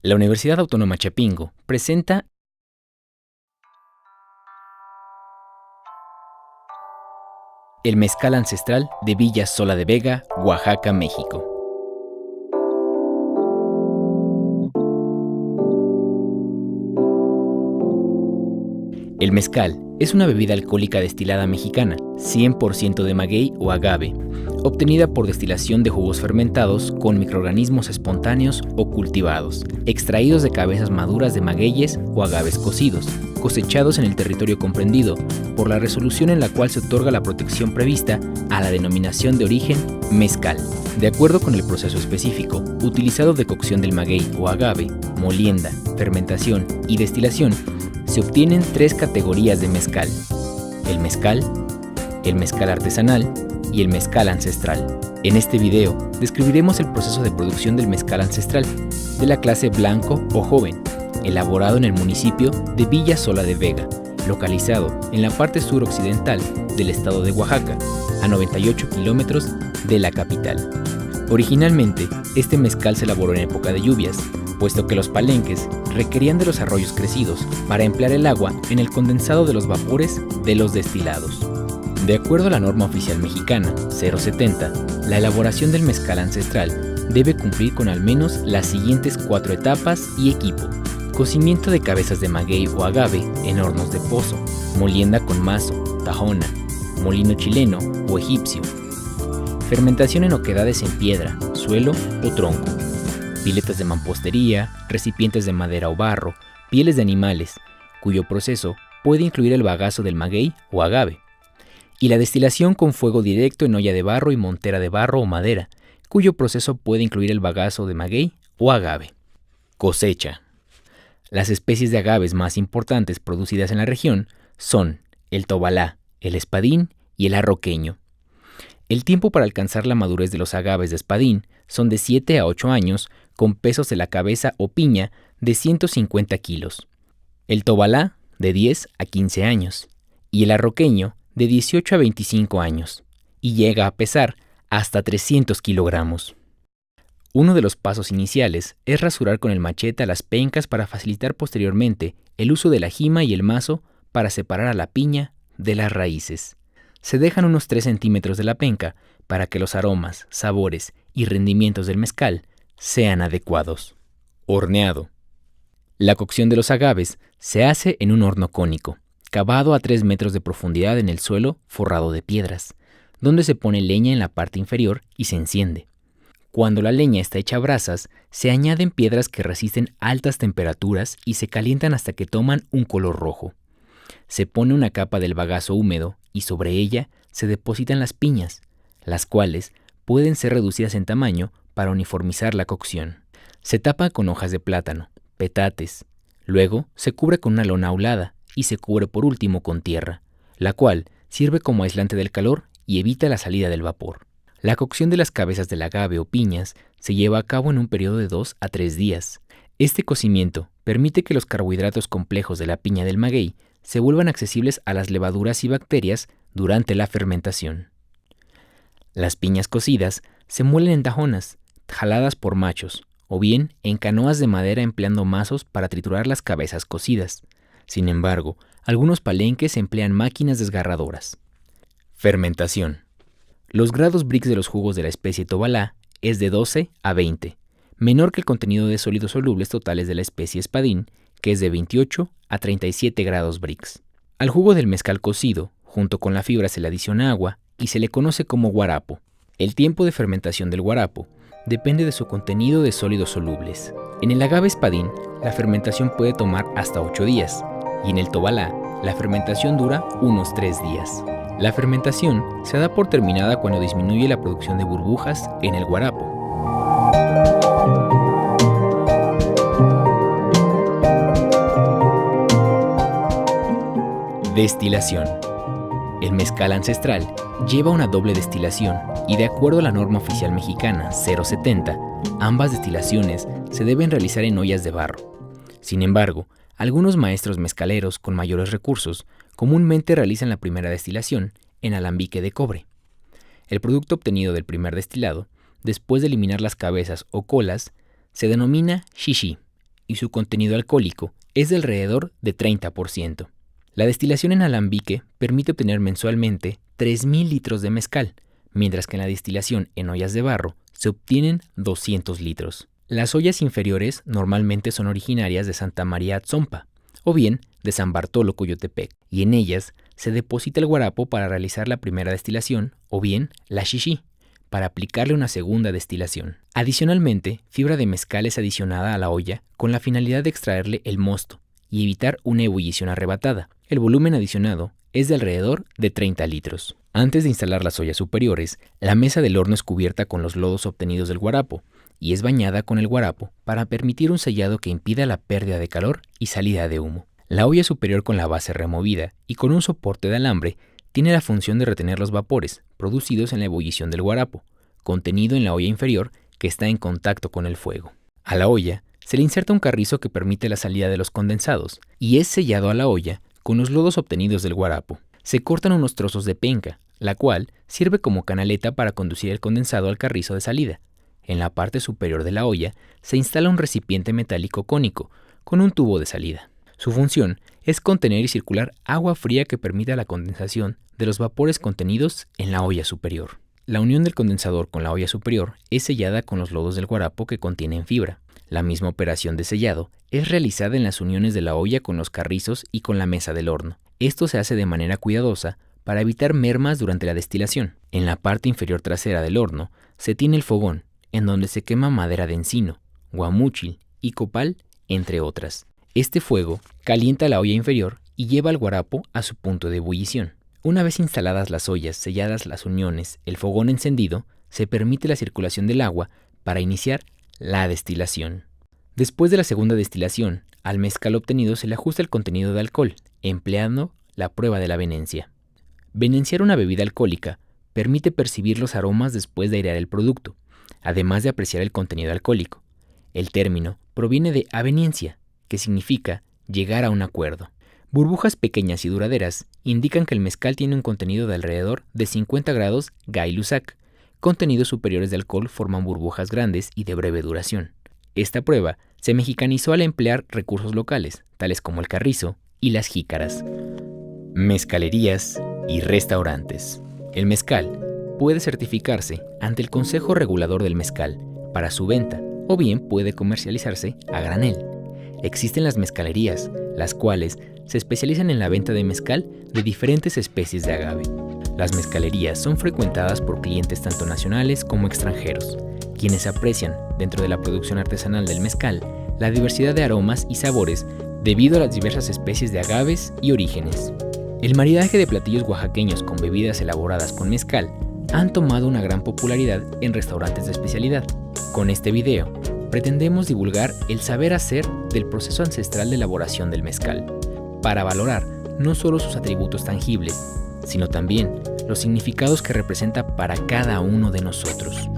La Universidad Autónoma Chapingo presenta el mezcal ancestral de Villa Sola de Vega, Oaxaca, México. El mezcal es una bebida alcohólica destilada mexicana, 100% de maguey o agave, obtenida por destilación de jugos fermentados con microorganismos espontáneos o cultivados, extraídos de cabezas maduras de magueyes o agaves cocidos, cosechados en el territorio comprendido por la resolución en la cual se otorga la protección prevista a la denominación de origen mezcal. De acuerdo con el proceso específico, utilizado de cocción del maguey o agave, molienda, fermentación y destilación, se obtienen tres categorías de mezcal: el mezcal artesanal y el mezcal ancestral. En este video describiremos el proceso de producción del mezcal ancestral de la clase blanco o joven, elaborado en el municipio de Villa Sola de Vega, localizado en la parte suroccidental del estado de Oaxaca, a 98 kilómetros de la capital. Originalmente, este mezcal se elaboró en época de lluvias, puesto que los palenques requerían de los arroyos crecidos para emplear el agua en el condensado de los vapores de los destilados. De acuerdo a la norma oficial mexicana 070, la elaboración del mezcal ancestral debe cumplir con al menos las siguientes 4 etapas y equipo: cocimiento de cabezas de maguey o agave en hornos de pozo, molienda con mazo, tajona, molino chileno o egipcio, fermentación en oquedades en piedra, suelo o tronco, piletas de mampostería, recipientes de madera o barro, pieles de animales, cuyo proceso puede incluir el bagazo del maguey o agave, y la destilación con fuego directo en olla de barro y montera de barro o madera, cuyo proceso puede incluir el bagazo de maguey o agave. Cosecha. Las especies de agaves más importantes producidas en la región son el tobalá, el espadín y el arroqueño. El tiempo para alcanzar la madurez de los agaves de espadín son de 7 a 8 años, con pesos de la cabeza o piña de 150 kilos. El tobalá de 10 a 15 años y el arroqueño de 18 a 25 años, y llega a pesar hasta 300 kilogramos. Uno de los pasos iniciales es rasurar con el machete las pencas para facilitar posteriormente el uso de la jima y el mazo para separar a la piña de las raíces. Se dejan unos 3 centímetros de la penca para que los aromas, sabores y rendimientos del mezcal sean adecuados. Horneado. La cocción de los agaves se hace en un horno cónico, cavado a 3 metros de profundidad en el suelo forrado de piedras, donde se pone leña en la parte inferior y se enciende. Cuando la leña está hecha brasas, se añaden piedras que resisten altas temperaturas y se calientan hasta que toman un color rojo. Se pone una capa del bagazo húmedo y sobre ella se depositan las piñas, las cuales pueden ser reducidas en tamaño para uniformizar la cocción. Se tapa con hojas de plátano, petates. Luego se cubre con una lona aulada y se cubre por último con tierra, la cual sirve como aislante del calor y evita la salida del vapor. La cocción de las cabezas del agave o piñas se lleva a cabo en un periodo de 2 a 3 días. Este cocimiento permite que los carbohidratos complejos de la piña del maguey se vuelvan accesibles a las levaduras y bacterias durante la fermentación. Las piñas cocidas se muelen en tajonas, jaladas por machos, o bien en canoas de madera empleando mazos para triturar las cabezas cocidas. Sin embargo, algunos palenques emplean máquinas desgarradoras. Fermentación. Los grados Brix de los jugos de la especie tobalá es de 12 a 20, menor que el contenido de sólidos solubles totales de la especie espadín, que es de 28 a 37 grados Brix. Al jugo del mezcal cocido, junto con la fibra se le adiciona agua y se le conoce como guarapo. El tiempo de fermentación del guarapo depende de su contenido de sólidos solubles. En el agave espadín, la fermentación puede tomar hasta 8 días, y en el tobalá, la fermentación dura unos 3 días. La fermentación se da por terminada cuando disminuye la producción de burbujas en el guarapo. Destilación. El mezcal ancestral lleva una doble destilación y de acuerdo a la norma oficial mexicana 070, ambas destilaciones se deben realizar en ollas de barro. Sin embargo, algunos maestros mezcaleros con mayores recursos comúnmente realizan la primera destilación en alambique de cobre. El producto obtenido del primer destilado, después de eliminar las cabezas o colas, se denomina shishi y su contenido alcohólico es de alrededor de 30%. La destilación en alambique permite obtener mensualmente 3.000 litros de mezcal, mientras que en la destilación en ollas de barro se obtienen 200 litros. Las ollas inferiores normalmente son originarias de Santa María Atzompa, o bien de San Bartolo Coyotepec, y en ellas se deposita el guarapo para realizar la primera destilación, o bien la xixi, para aplicarle una segunda destilación. Adicionalmente, fibra de mezcal es adicionada a la olla con la finalidad de extraerle el mosto y evitar una ebullición arrebatada. El volumen adicionado es de alrededor de 30 litros. Antes de instalar las ollas superiores, la mesa del horno es cubierta con los lodos obtenidos del guarapo y es bañada con el guarapo para permitir un sellado que impida la pérdida de calor y salida de humo. La olla superior con la base removida y con un soporte de alambre tiene la función de retener los vapores producidos en la ebullición del guarapo, contenido en la olla inferior que está en contacto con el fuego. A la olla se le inserta un carrizo que permite la salida de los condensados y es sellado a la olla con los lodos obtenidos del guarapo. Se cortan unos trozos de penca, la cual sirve como canaleta para conducir el condensado al carrizo de salida. En la parte superior de la olla se instala un recipiente metálico cónico con un tubo de salida. Su función es contener y circular agua fría que permita la condensación de los vapores contenidos en la olla superior. La unión del condensador con la olla superior es sellada con los lodos del guarapo que contienen fibra. La misma operación de sellado es realizada en las uniones de la olla con los carrizos y con la mesa del horno. Esto se hace de manera cuidadosa para evitar mermas durante la destilación. En la parte inferior trasera del horno se tiene el fogón, en donde se quema madera de encino, guamúchil y copal, entre otras. Este fuego calienta la olla inferior y lleva al guarapo a su punto de ebullición. Una vez instaladas las ollas, selladas las uniones, el fogón encendido, se permite la circulación del agua para iniciar la destilación. Después de la segunda destilación, al mezcal obtenido se le ajusta el contenido de alcohol, empleando la prueba de la venencia. Venenciar una bebida alcohólica permite percibir los aromas después de airear el producto, además de apreciar el contenido alcohólico. El término proviene de aveniencia, que significa llegar a un acuerdo. Burbujas pequeñas y duraderas indican que el mezcal tiene un contenido de alrededor de 50 grados Gay-Lussac. Contenidos superiores de alcohol forman burbujas grandes y de breve duración. Esta prueba se mexicanizó al emplear recursos locales, tales como el carrizo y las jícaras. Mezcalerías y restaurantes. El mezcal puede certificarse ante el Consejo Regulador del Mezcal para su venta o bien puede comercializarse a granel. Existen las mezcalerías, las cuales se especializan en la venta de mezcal de diferentes especies de agave. Las mezcalerías son frecuentadas por clientes tanto nacionales como extranjeros, quienes aprecian, dentro de la producción artesanal del mezcal, la diversidad de aromas y sabores debido a las diversas especies de agaves y orígenes. El maridaje de platillos oaxaqueños con bebidas elaboradas con mezcal han tomado una gran popularidad en restaurantes de especialidad. Con este video, pretendemos divulgar el saber hacer del proceso ancestral de elaboración del mezcal, para valorar no solo sus atributos tangibles, sino también los significados que representa para cada uno de nosotros.